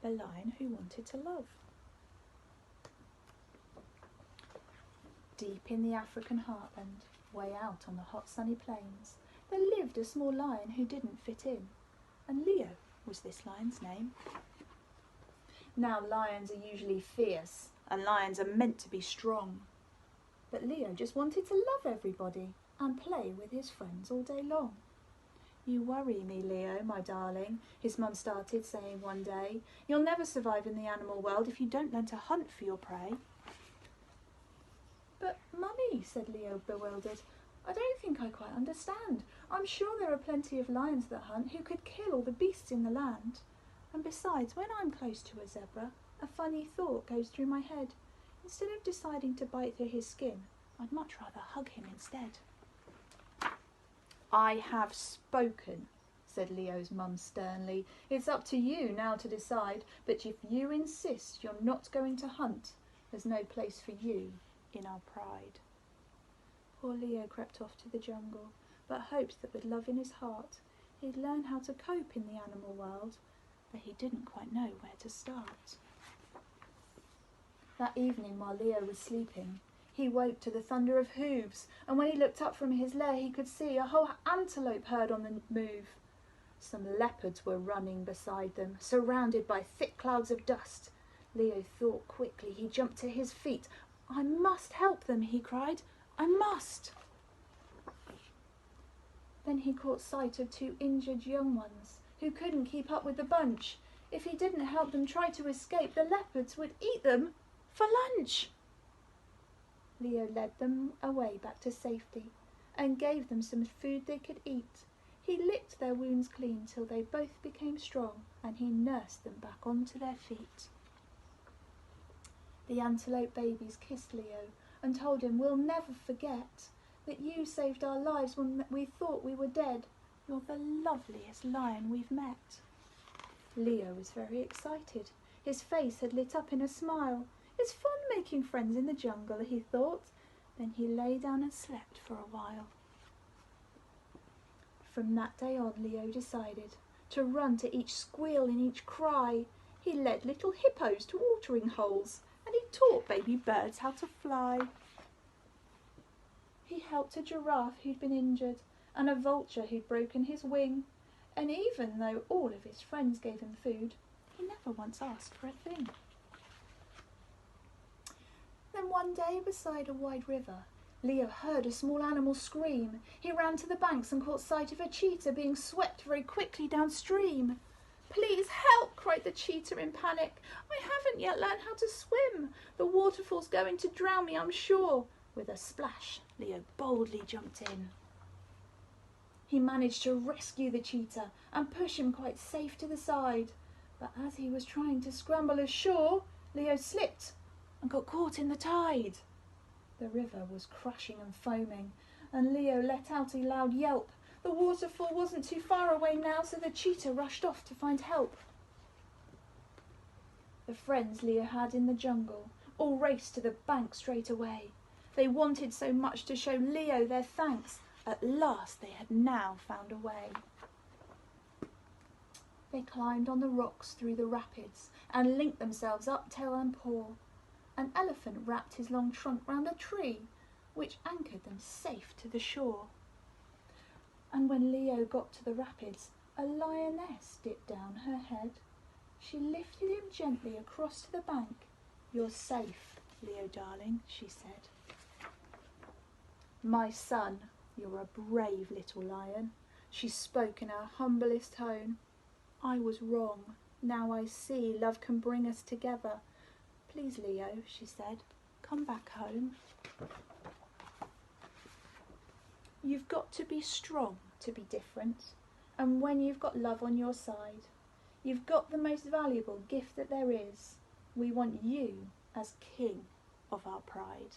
the lion who wanted to love. Deep in the African heartland, way out on the hot sunny plains, there lived a small lion who didn't fit in, and Leo was this lion's name. Now lions are usually fierce, and lions are meant to be strong. But Leo just wanted to love everybody and play with his friends all day long. "You worry me, Leo, my darling," his mum started saying one day. "You'll never survive in the animal world if you don't learn to hunt for your prey." "But Mummy," said Leo, bewildered, "I don't think I quite understand. I'm sure there are plenty of lions that hunt who could kill all the beasts in the land. And besides, when I'm close to a zebra, a funny thought goes through my head. Instead of deciding to bite through his skin, I'd much rather hug him instead." "I have spoken," said Leo's mum sternly. "It's up to you now to decide, but if you insist you're not going to hunt, there's no place for you in our pride." Poor Leo crept off to the jungle, but hoped that with love in his heart, he'd learn how to cope in the animal world, but he didn't quite know where to start. That evening, while Leo was sleeping, he woke to the thunder of hooves, and when he looked up from his lair, he could see a whole antelope herd on the move. Some leopards were running beside them, surrounded by thick clouds of dust. Leo thought quickly. He jumped to his feet. "I must help them," he cried. "I must." Then he caught sight of two injured young ones who couldn't keep up with the bunch. If he didn't help them try to escape, the leopards would eat them for lunch. Leo led them away back to safety and gave them some food they could eat. He licked their wounds clean till they both became strong, and he nursed them back onto their feet. The antelope babies kissed Leo and told him, "We'll never forget that you saved our lives when we thought we were dead. You're the loveliest lion we've met." Leo was very excited. His face had lit up in a smile. "It's fun making friends in the jungle," he thought. Then he lay down and slept for a while. From that day on, Leo decided to run to each squeal and each cry. He led little hippos to watering holes, and he taught baby birds how to fly. He helped a giraffe who'd been injured and a vulture who'd broken his wing. And even though all of his friends gave him food, he never once asked for a thing. Then one day, beside a wide river, Leo heard a small animal scream. He ran to the banks and caught sight of a cheetah being swept very quickly downstream. "Please help!" cried the cheetah in panic. "I haven't yet learned how to swim. The waterfall's going to drown me, I'm sure." With a splash, Leo boldly jumped in. He managed to rescue the cheetah and push him quite safe to the side. But as he was trying to scramble ashore, Leo slipped and got caught in the tide. The river was crashing and foaming, and Leo let out a loud yelp. The waterfall wasn't too far away now, so the cheetah rushed off to find help. The friends Leo had in the jungle all raced to the bank straight away. They wanted so much to show Leo their thanks. At last they had now found a way. They climbed on the rocks through the rapids and linked themselves up tail and paw. An elephant wrapped his long trunk round a tree, which anchored them safe to the shore. And when Leo got to the rapids, a lioness dipped down her head. She lifted him gently across to the bank. "You're safe, Leo darling," she said. "My son, you're a brave little lion," she spoke in her humblest tone. "I was wrong. Now I see love can bring us together. Please, Leo," she said, "come back home. You've got to be strong to be different, and when you've got love on your side, you've got the most valuable gift that there is. We want you as king of our pride."